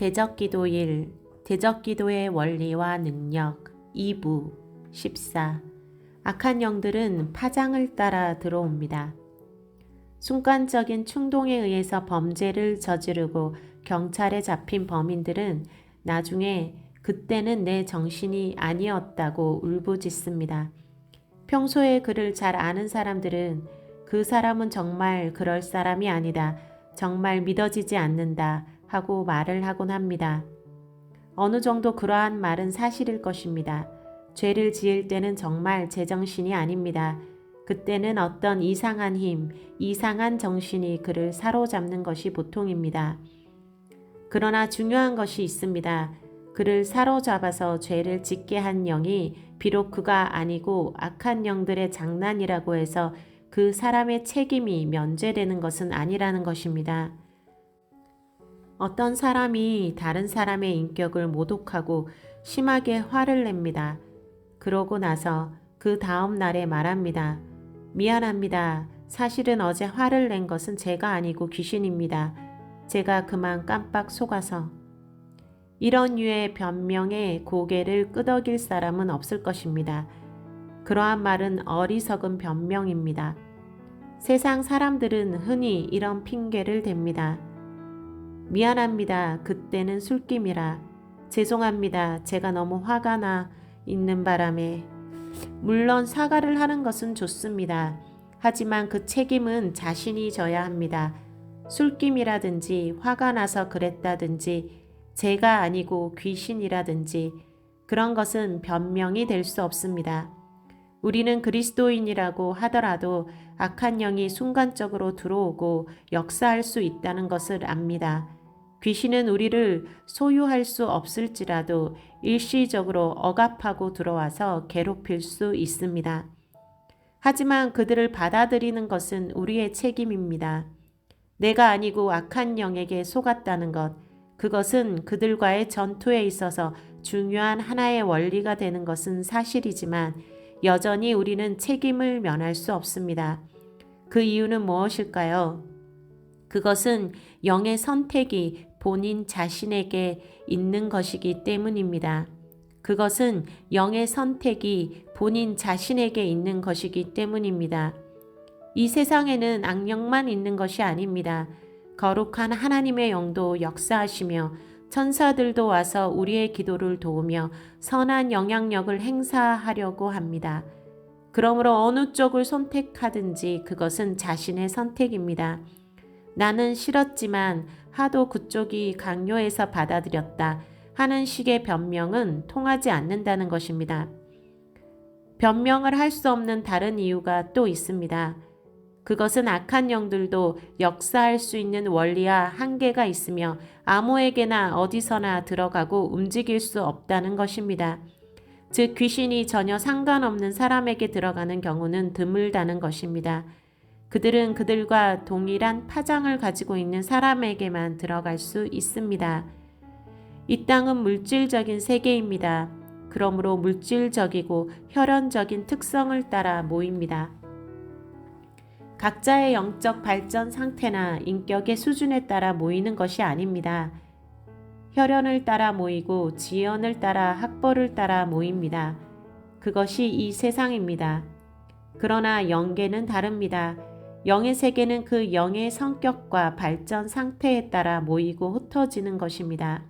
대적기도 1. 대적기도의 원리와 능력 2부 14. 악한 영들은 파장을 따라 들어옵니다. 순간적인 충동에 의해서 범죄를 저지르고 경찰에 잡힌 범인들은 나중에 그때는 내 정신이 아니었다고 울부짖습니다. 평소에 그를 잘 아는 사람들은 그 사람은 정말 그럴 사람이 아니다, 정말 믿어지지 않는다 하고 말을 하곤 합니다. 어느 정도 그러한 말은 사실일 것입니다. 죄를 지을 때는 정말 제정신이 아닙니다. 그때는 어떤 이상한 힘, 이상한 정신이 그를 사로잡는 것이 보통입니다. 그러나 중요한 것이 있습니다. 그를 사로잡아서 죄를 짓게 한 영이 비록 그가 아니고 악한 영들의 장난이라고 해서 그 사람의 책임이 면제되는 것은 아니라는 것입니다. 어떤 사람이 다른 사람의 인격을 모독하고 심하게 화를 냅니다. 그러고 나서 그 다음 날에 말합니다. 미안합니다. 사실은 어제 화를 낸 것은 제가 아니고 귀신입니다. 제가 그만 깜빡 속아서. 이런 류의 변명에 고개를 끄덕일 사람은 없을 것입니다. 그러한 말은 어리석은 변명입니다. 세상 사람들은 흔히 이런 핑계를 댑니다. 미안합니다. 그때는 술김이라. 죄송합니다. 제가 너무 화가 나 있는 바람에. 물론 사과를 하는 것은 좋습니다. 하지만 그 책임은 자신이 져야 합니다. 술김이라든지 화가 나서 그랬다든지 제가 아니고 귀신이라든지 그런 것은 변명이 될 수 없습니다. 우리는 그리스도인이라고 하더라도 악한 영이 순간적으로 들어오고 역사할 수 있다는 것을 압니다. 귀신은 우리를 소유할 수 없을지라도 일시적으로 억압하고 들어와서 괴롭힐 수 있습니다. 하지만 그들을 받아들이는 것은 우리의 책임입니다. 내가 아니고 악한 영에게 속았다는 것, 그것은 그들과의 전투에 있어서 중요한 하나의 원리가 되는 것은 사실이지만 여전히 우리는 책임을 면할 수 없습니다. 그 이유는 무엇일까요? 그것은 영의 선택이 본인 자신에게 있는 것이기 때문입니다. 그것은 영의 선택이 본인 자신에게 있는 것이기 때문입니다. 이 세상에는 악령만 있는 것이 아닙니다. 거룩한 하나님의 영도 역사하시며 천사들도 와서 우리의 기도를 도우며 선한 영향력을 행사하려고 합니다. 그러므로 어느 쪽을 선택하든지 그것은 자신의 선택입니다. 나는 싫었지만 하도 그쪽이 강요해서 받아들였다 하는 식의 변명은 통하지 않는다는 것입니다. 변명을 할 수 없는 다른 이유가 또 있습니다. 그것은 악한 영들도 역사할 수 있는 원리와 한계가 있으며 아무에게나 어디서나 들어가고 움직일 수 없다는 것입니다. 즉 귀신이 전혀 상관없는 사람에게 들어가는 경우는 드물다는 것입니다. 그들은 그들과 동일한 파장을 가지고 있는 사람에게만 들어갈 수 있습니다. 이 땅은 물질적인 세계입니다. 그러므로 물질적이고 혈연적인 특성을 따라 모입니다. 각자의 영적 발전 상태나 인격의 수준에 따라 모이는 것이 아닙니다. 혈연을 따라 모이고 지연을 따라 학벌을 따라 모입니다. 그것이 이 세상입니다. 그러나 영계는 다릅니다. 영의 세계는 그 영의 성격과 발전 상태에 따라 모이고 흩어지는 것입니다.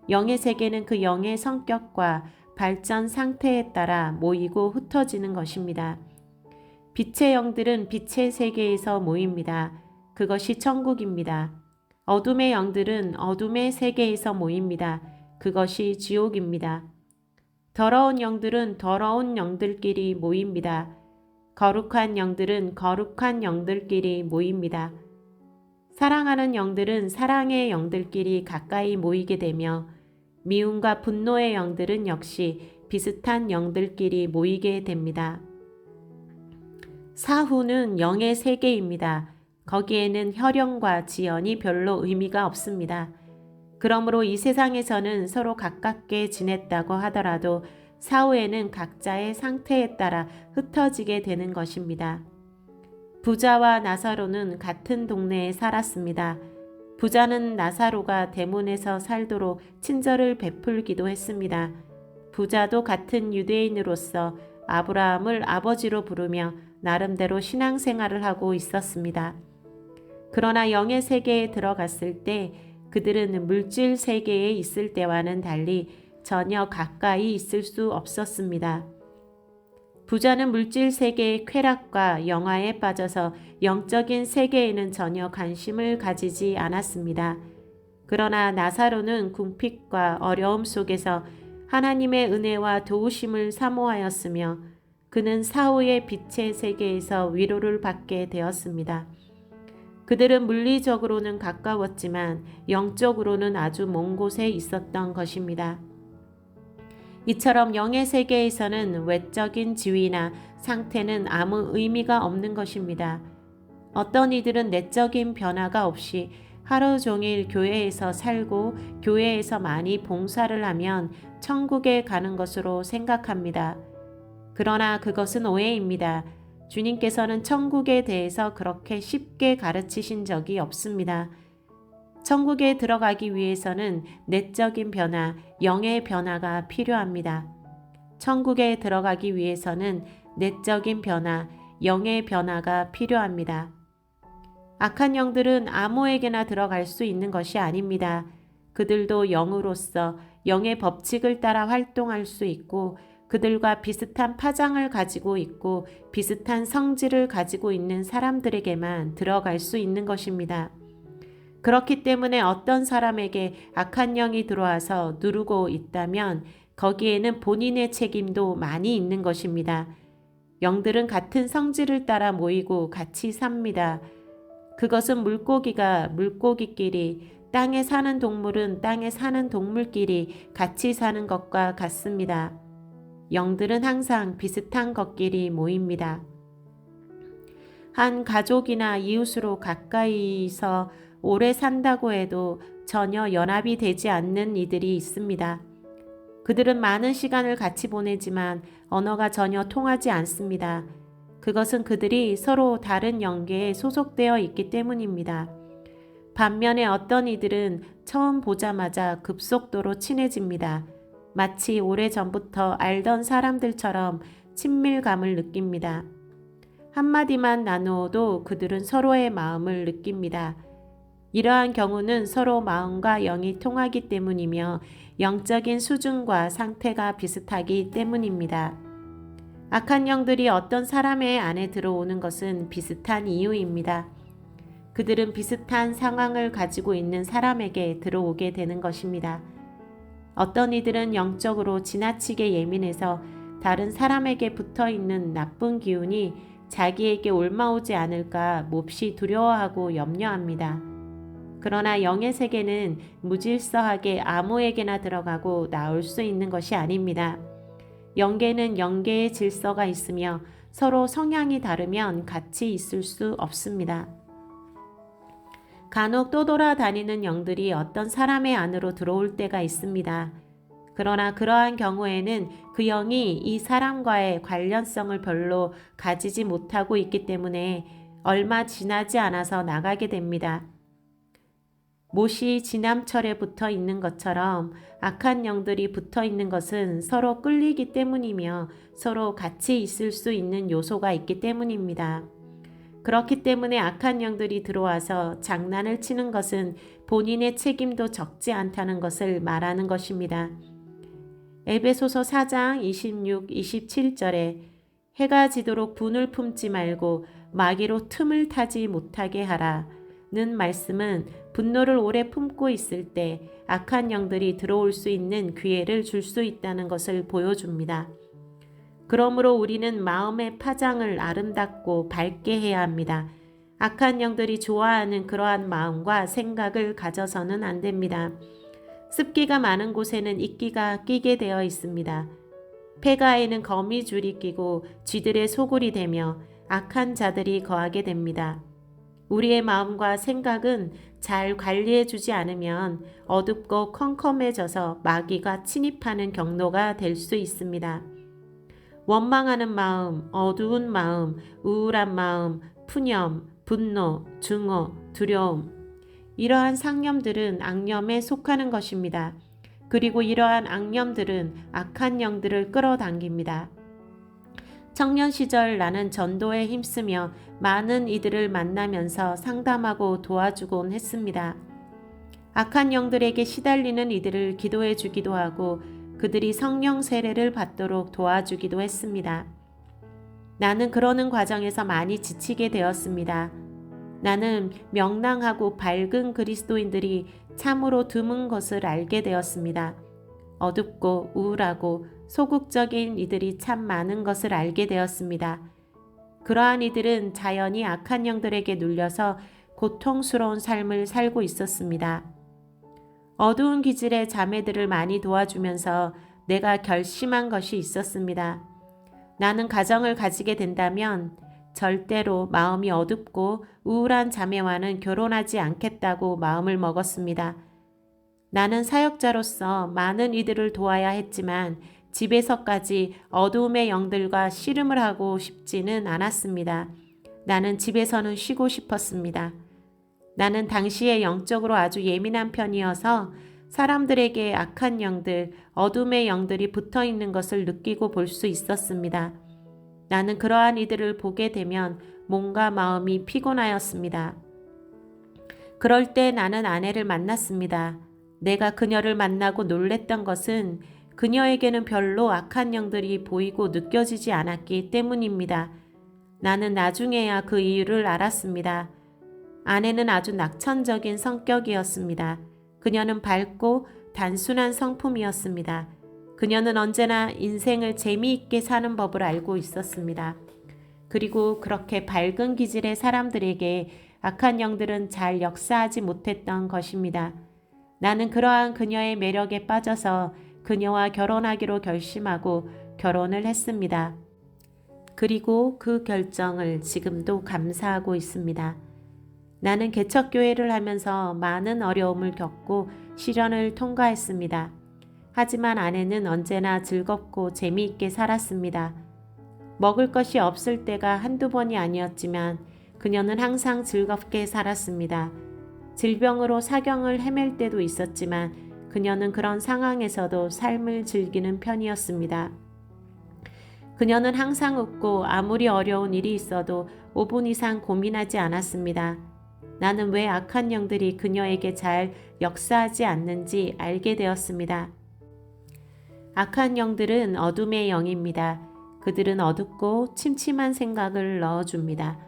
영의 세계는 그 영의 성격과 발전 상태에 따라 모이고 흩어지는 것입니다. 빛의 영들은 빛의 세계에서 모입니다. 그것이 천국입니다. 어둠의 영들은 어둠의 세계에서 모입니다. 그것이 지옥입니다. 더러운 영들은 더러운 영들끼리 모입니다. 거룩한 영들은 거룩한 영들끼리 모입니다. 사랑하는 영들은 사랑의 영들끼리 가까이 모이게 되며 미움과 분노의 영들은 역시 비슷한 영들끼리 모이게 됩니다. 사후는 영의 세계입니다. 거기에는 혈연과 지연이 별로 의미가 없습니다. 그러므로 이 세상에서는 서로 가깝게 지냈다고 하더라도 사후에는 각자의 상태에 따라 흩어지게 되는 것입니다. 부자와 나사로는 같은 동네에 살았습니다. 부자는 나사로가 대문에서 살도록 친절을 베풀기도 했습니다. 부자도 같은 유대인으로서 아브라함을 아버지로 부르며 나름대로 신앙생활을 하고 있었습니다. 그러나 영의 세계에 들어갔을 때 그들은 물질 세계에 있을 때와는 달리 전혀 가까이 있을 수 없었습니다. 부자는 물질 세계의 쾌락과 영화에 빠져서 영적인 세계에는 전혀 관심을 가지지 않았습니다. 그러나 나사로는 궁핍과 어려움 속에서 하나님의 은혜와 도우심을 사모하였으며 그는 사후의 빛의 세계에서 위로를 받게 되었습니다. 그들은 물리적으로는 가까웠지만 영적으로는 아주 먼 곳에 있었던 것입니다. 이처럼 영의 세계에서는 외적인 지위나 상태는 아무 의미가 없는 것입니다. 어떤 이들은 내적인 변화가 없이 하루 종일 교회에서 살고 교회에서 많이 봉사를 하면 천국에 가는 것으로 생각합니다. 그러나 그것은 오해입니다. 주님께서는 천국에 대해서 그렇게 쉽게 가르치신 적이 없습니다. 천국에 들어가기 위해서는 내적인 변화, 영의 변화가 필요합니다. 천국에 들어가기 위해서는 내적인 변화, 영의 변화가 필요합니다. 악한 영들은 아무에게나 들어갈 수 있는 것이 아닙니다. 그들도 영으로서 영의 법칙을 따라 활동할 수 있고 그들과 비슷한 파장을 가지고 있고 비슷한 성질을 가지고 있는 사람들에게만 들어갈 수 있는 것입니다. 그렇기 때문에 어떤 사람에게 악한 영이 들어와서 누르고 있다면 거기에는 본인의 책임도 많이 있는 것입니다. 영들은 같은 성질을 따라 모이고 같이 삽니다. 그것은 물고기가 물고기끼리, 땅에 사는 동물은 땅에 사는 동물끼리 같이 사는 것과 같습니다. 영들은 항상 비슷한 것끼리 모입니다. 한 가족이나 이웃으로 가까이서 오래 산다고 해도 전혀 연합이 되지 않는 이들이 있습니다. 그들은 많은 시간을 같이 보내지만 언어가 전혀 통하지 않습니다. 그것은 그들이 서로 다른 영계에 소속되어 있기 때문입니다. 반면에 어떤 이들은 처음 보자마자 급속도로 친해집니다. 마치 오래전부터 알던 사람들처럼 친밀감을 느낍니다. 한마디만 나누어도 그들은 서로의 마음을 느낍니다. 이러한 경우는 서로 마음과 영이 통하기 때문이며 영적인 수준과 상태가 비슷하기 때문입니다. 악한 영들이 어떤 사람의 안에 들어오는 것은 비슷한 이유입니다. 그들은 비슷한 상황을 가지고 있는 사람에게 들어오게 되는 것입니다. 어떤 이들은 영적으로 지나치게 예민해서 다른 사람에게 붙어 있는 나쁜 기운이 자기에게 옮아오지 않을까 몹시 두려워하고 염려합니다. 그러나 영의 세계는 무질서하게 아무에게나 들어가고 나올 수 있는 것이 아닙니다. 영계는 영계의 질서가 있으며 서로 성향이 다르면 같이 있을 수 없습니다. 간혹 떠돌아다니는 영들이 어떤 사람의 안으로 들어올 때가 있습니다. 그러나 그러한 경우에는 그 영이 이 사람과의 관련성을 별로 가지지 못하고 있기 때문에 얼마 지나지 않아서 나가게 됩니다. 못이 지남철에 붙어 있는 것처럼 악한 영들이 붙어 있는 것은 서로 끌리기 때문이며 서로 같이 있을 수 있는 요소가 있기 때문입니다. 그렇기 때문에 악한 영들이 들어와서 장난을 치는 것은 본인의 책임도 적지 않다는 것을 말하는 것입니다. 에베소서 4장 26, 27절에 해가 지도록 분을 품지 말고 마귀로 틈을 타지 못하게 하라 는 말씀은 분노를 오래 품고 있을 때 악한 영들이 들어올 수 있는 기회를 줄 수 있다는 것을 보여줍니다. 그러므로 우리는 마음의 파장을 아름답고 밝게 해야 합니다. 악한 영들이 좋아하는 그러한 마음과 생각을 가져서는 안 됩니다. 습기가 많은 곳에는 이끼가 끼게 되어 있습니다. 폐가에는 거미줄이 끼고 쥐들의 소굴이 되며 악한 자들이 거하게 됩니다. 우리의 마음과 생각은 잘 관리해 주지 않으면 어둡고 컴컴해져서 마귀가 침입하는 경로가 될 수 있습니다. 원망하는 마음, 어두운 마음, 우울한 마음, 푸념, 분노, 증오, 두려움. 이러한 상념들은 악념에 속하는 것입니다. 그리고 이러한 악념들은 악한 영들을 끌어당깁니다. 청년 시절 나는 전도에 힘쓰며 많은 이들을 만나면서 상담하고 도와주곤 했습니다. 악한 영들에게 시달리는 이들을 기도해 주기도 하고 그들이 성령 세례를 받도록 도와주기도 했습니다. 나는 그러는 과정에서 많이 지치게 되었습니다. 나는 명랑하고 밝은 그리스도인들이 참으로 드문 것을 알게 되었습니다. 어둡고 우울하고 소극적인 이들이 참 많은 것을 알게 되었습니다. 그러한 이들은 자연히 악한 영들에게 눌려서 고통스러운 삶을 살고 있었습니다. 어두운 기질의 자매들을 많이 도와주면서 내가 결심한 것이 있었습니다. 나는 가정을 가지게 된다면 절대로 마음이 어둡고 우울한 자매와는 결혼하지 않겠다고 마음을 먹었습니다. 나는 사역자로서 많은 이들을 도와야 했지만 집에서까지 어두움의 영들과 씨름을 하고 싶지는 않았습니다. 나는 집에서는 쉬고 싶었습니다. 나는 당시에 영적으로 아주 예민한 편이어서 사람들에게 악한 영들, 어둠의 영들이 붙어 있는 것을 느끼고 볼 수 있었습니다. 나는 그러한 이들을 보게 되면 몸과 마음이 피곤하였습니다. 그럴 때 나는 아내를 만났습니다. 내가 그녀를 만나고 놀랬던 것은 그녀에게는 별로 악한 영들이 보이고 느껴지지 않았기 때문입니다. 나는 나중에야 그 이유를 알았습니다. 아내는 아주 낙천적인 성격이었습니다. 그녀는 밝고 단순한 성품이었습니다. 그녀는 언제나 인생을 재미있게 사는 법을 알고 있었습니다. 그리고 그렇게 밝은 기질의 사람들에게 악한 영들은 잘 역사하지 못했던 것입니다. 나는 그러한 그녀의 매력에 빠져서 그녀와 결혼하기로 결심하고 결혼을 했습니다. 그리고 그 결정을 지금도 감사하고 있습니다. 나는 개척교회를 하면서 많은 어려움을 겪고 시련을 통과했습니다. 하지만 아내는 언제나 즐겁고 재미있게 살았습니다. 먹을 것이 없을 때가 한두 번이 아니었지만 그녀는 항상 즐겁게 살았습니다. 질병으로 사경을 헤맬 때도 있었지만 그녀는 그런 상황에서도 삶을 즐기는 편이었습니다. 그녀는 항상 웃고 아무리 어려운 일이 있어도 5분 이상 고민하지 않았습니다. 나는 왜 악한 영들이 그녀에게 잘 역사하지 않는지 알게 되었습니다. 악한 영들은 어둠의 영입니다. 그들은 어둡고 침침한 생각을 넣어줍니다.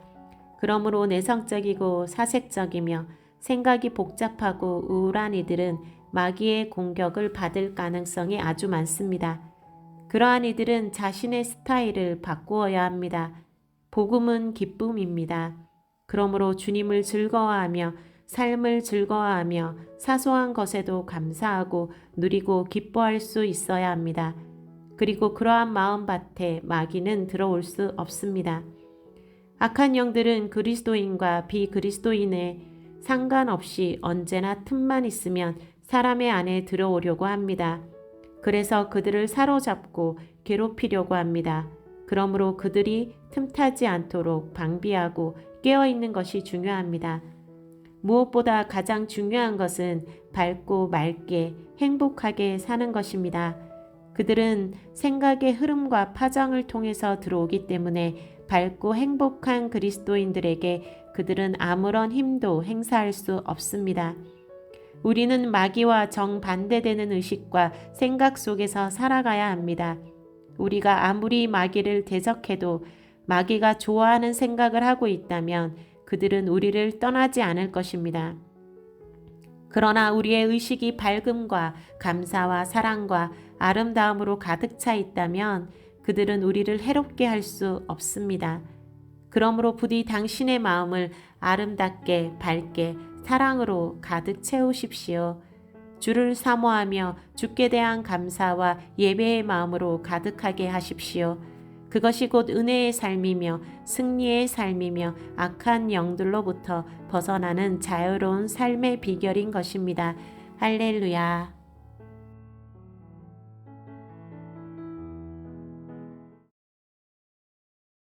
그러므로 내성적이고 사색적이며 생각이 복잡하고 우울한 이들은 마귀의 공격을 받을 가능성이 아주 많습니다. 그러한 이들은 자신의 스타일을 바꾸어야 합니다. 복음은 기쁨입니다. 그러므로 주님을 즐거워하며 삶을 즐거워하며 사소한 것에도 감사하고 누리고 기뻐할 수 있어야 합니다. 그리고 그러한 마음밭에 마귀는 들어올 수 없습니다. 악한 영들은 그리스도인과 비그리스도인에 상관없이 언제나 틈만 있으면 사람의 안에 들어오려고 합니다. 그래서 그들을 사로잡고 괴롭히려고 합니다. 그러므로 그들이 틈타지 않도록 방비하고 깨어있는 것이 중요합니다. 무엇보다 가장 중요한 것은 밝고 맑게 행복하게 사는 것입니다. 그들은 생각의 흐름과 파장을 통해서 들어오기 때문에 밝고 행복한 그리스도인들에게 그들은 아무런 힘도 행사할 수 없습니다. 우리는 마귀와 정반대되는 의식과 생각 속에서 살아가야 합니다. 우리가 아무리 마귀를 대적해도 마귀가 좋아하는 생각을 하고 있다면 그들은 우리를 떠나지 않을 것입니다. 그러나 우리의 의식이 밝음과 감사와 사랑과 아름다움으로 가득 차 있다면 그들은 우리를 해롭게 할 수 없습니다. 그러므로 부디 당신의 마음을 아름답게 밝게 사랑으로 가득 채우십시오. 주를 사모하며 주께 대한 감사와 예배의 마음으로 가득하게 하십시오. 그것이 곧 은혜의 삶이며 승리의 삶이며 악한 영들로부터 벗어나는 자유로운 삶의 비결인 것입니다. 할렐루야.